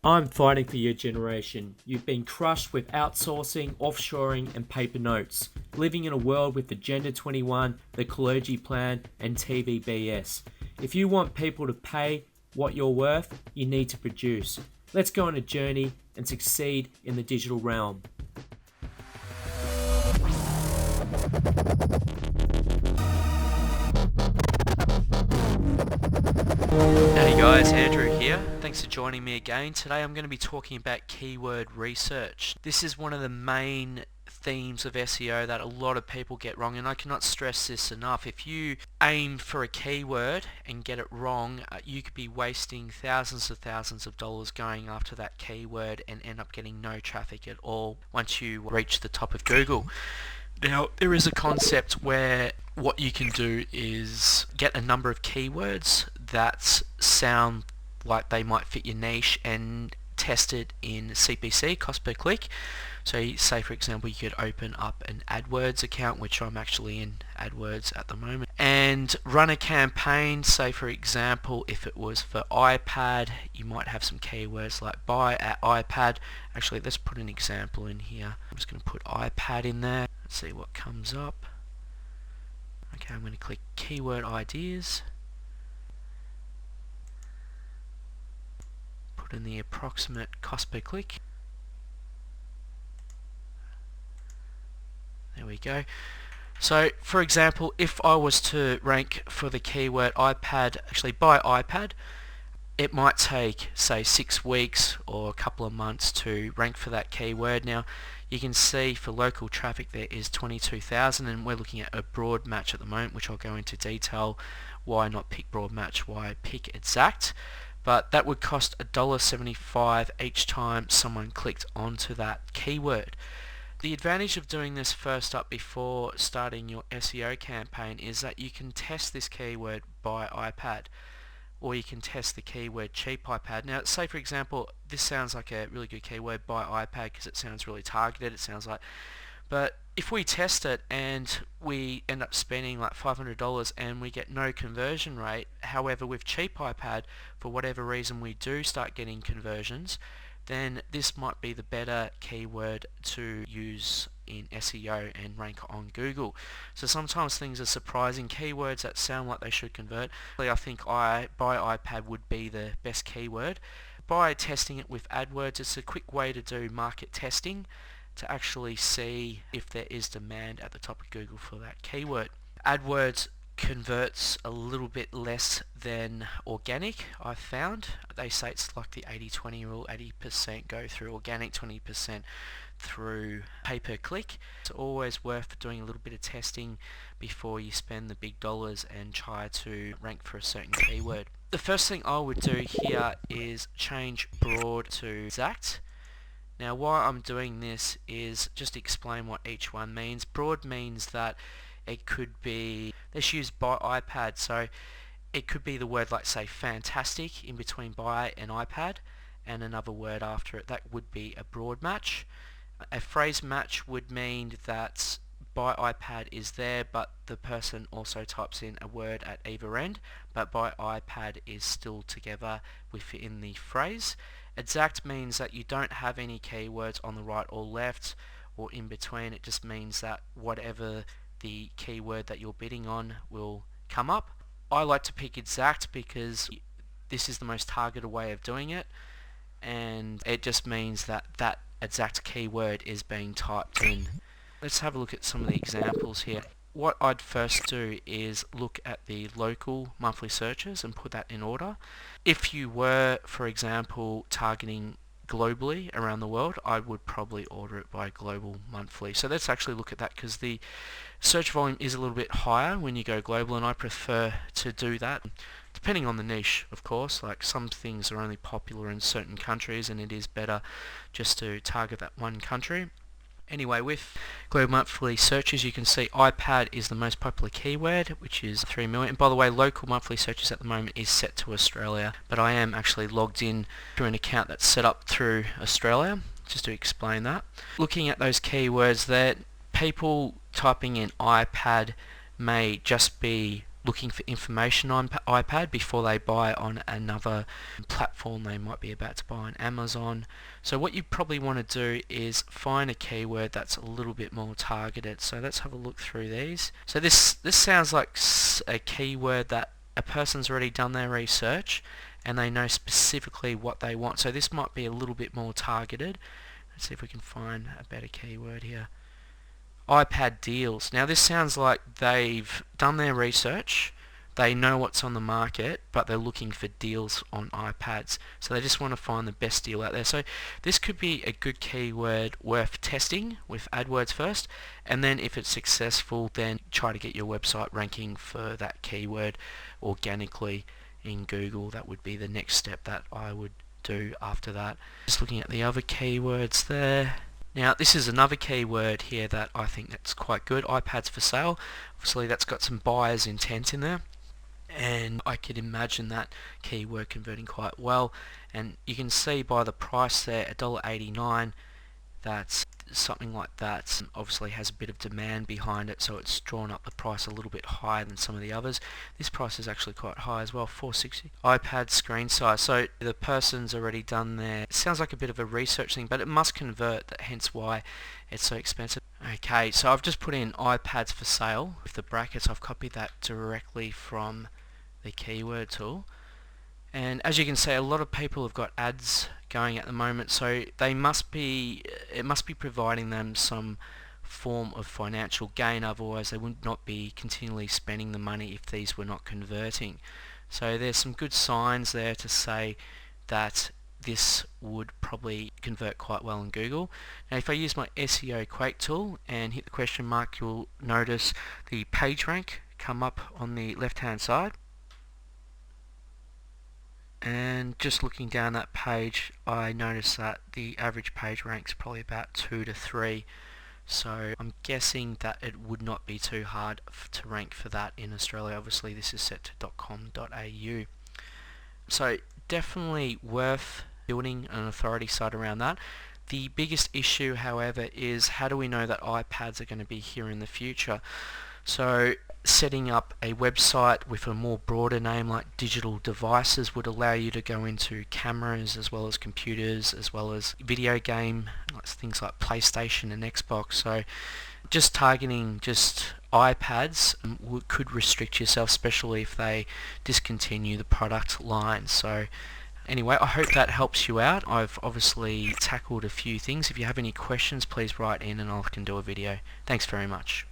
I'm fighting for your generation. You've been crushed with outsourcing, offshoring, and paper notes, living in a world with Agenda 21, the clergy plan, and TV BS. If you want people to pay what you're worth, you need to produce. Let's go on a journey and succeed in the digital realm. Hey guys, Andrew here. Thanks for joining me again. Today I'm going to be talking about keyword research. This is one of the main themes of SEO that a lot of people get wrong, and I cannot stress this enough. If you aim for a keyword and get it wrong, you could be wasting thousands of dollars going after that keyword and end up getting no traffic at all once you reach the top of Google. Now, there is a concept where what you can do is get a number of keywords that sound like they might fit your niche and test it in CPC, cost per click. So say for example you could open up an AdWords account, which I'm actually in AdWords at the moment, and run a campaign. Say for example if it was for iPad, you might have some keywords like buy at iPad. Actually, let's put an example in here. I'm just going to put iPad in there. Let's see what comes up. Okay, I'm going to click keyword ideas. Put in the approximate cost per click. There we go. So for example, if I was to rank for the keyword iPad, actually buy iPad, it might take say 6 weeks or a couple of months to rank for that keyword. Now you can see for local traffic there is 22,000, and we're looking at a broad match at the moment, which I'll go into detail why not pick broad match, why pick exact. But that would cost $1.75 each time someone clicked onto that keyword. The advantage of doing this first up before starting your SEO campaign is that you can test this keyword by iPad, or you can test the keyword cheap iPad. Now say for example this sounds like a really good keyword by iPad because it sounds really targeted, it sounds like, but if we test it and we end up spending like $500 and we get no conversion rate, however with cheap iPad for whatever reason we do start getting conversions, then this might be the better keyword to use in SEO and rank on Google. So sometimes things are surprising. Keywords that sound like they should convert, I think buy iPad would be the best keyword. By testing it with AdWords, it's a quick way to do market testing to actually see if there is demand at the top of Google for that keyword. AdWords converts a little bit less than organic, I've found. They say it's like the 80-20 rule, 80% go through organic, 20% through pay per click. It's always worth doing a little bit of testing before you spend the big dollars and try to rank for a certain keyword. The first thing I would do here is change broad to exact. Now why I'm doing this is just to explain what each one means. Broad means that it could be, let's use buy iPad, so it could be the word like say fantastic in between buy and iPad and another word after it. That would be a broad match. A phrase match would mean that buy iPad is there but the person also types in a word at either end, but buy iPad is still together within the phrase. Exact means that you don't have any keywords on the right or left or in between. It just means that whatever the keyword that you're bidding on will come up. I like to pick exact because this is the most targeted way of doing it, and it just means that that exact keyword is being typed in. Let's have a look at some of the examples here. What I'd first do is look at the local monthly searches and put that in order. If you were, for example, targeting globally around the world, I would probably order it by global monthly. So let's actually look at that because the search volume is a little bit higher when you go global, and I prefer to do that depending on the niche, of course. Like some things are only popular in certain countries and it is better just to target that one country. Anyway, with global monthly searches, you can see iPad is the most popular keyword, which is 3 million. And by the way, local monthly searches at the moment is set to Australia, but I am actually logged in through an account that's set up through Australia, just to explain that. Looking at those keywords there, people typing in iPad may just be looking for information on iPad before they buy on another platform they might be about to buy on Amazon. So what you probably want to do is find a keyword that's a little bit more targeted. So let's have a look through these. So this sounds like a keyword that a person's already done their research and they know specifically what they want. So this might be a little bit more targeted. Let's see if we can find a better keyword here. iPad deals. Now this sounds like they've done their research, they know what's on the market, but they're looking for deals on iPads. So they just want to find the best deal out there. So this could be a good keyword worth testing with AdWords first, and then if it's successful, then try to get your website ranking for that keyword organically in Google. That would be the next step that I would do after that. Just looking at the other keywords there. Now this is another keyword here that I think that's quite good, iPads for sale. Obviously that's got some buyer's intent in there, and I could imagine that keyword converting quite well. And you can see by the price there, $1.89, that something like that obviously has a bit of demand behind it, so it's drawn up the price a little bit higher than some of the others. This price is actually quite high as well, $4.60. iPad screen size, so the person's already done their, it sounds like a bit of a research thing, but it must convert, hence why it's so expensive. Okay, so I've just put in iPads for sale with the brackets. I've copied that directly from the keyword tool, and as you can see, a lot of people have got ads going at the moment, so it must be providing them some form of financial gain, otherwise they would not be continually spending the money if these were not converting. So there's some good signs there to say that this would probably convert quite well in Google. Now if I use my SEO Quake tool and hit the question mark, you'll notice the page rank come up on the left hand side. And just looking down that page, I noticed that the average page rank is probably about 2 to 3. So I'm guessing that it would not be too hard to rank for that in Australia. Obviously this is set to .com.au. So definitely worth building an authority site around that. The biggest issue, however, is how do we know that iPads are going to be here in the future? So setting up a website with a more broader name like digital devices would allow you to go into cameras as well as computers as well as video game, things like PlayStation and Xbox. So just targeting just iPads could restrict yourself, especially if they discontinue the product line. So anyway, I hope that helps you out. I've obviously tackled a few things. If you have any questions, please write in and I can do a video. Thanks very much.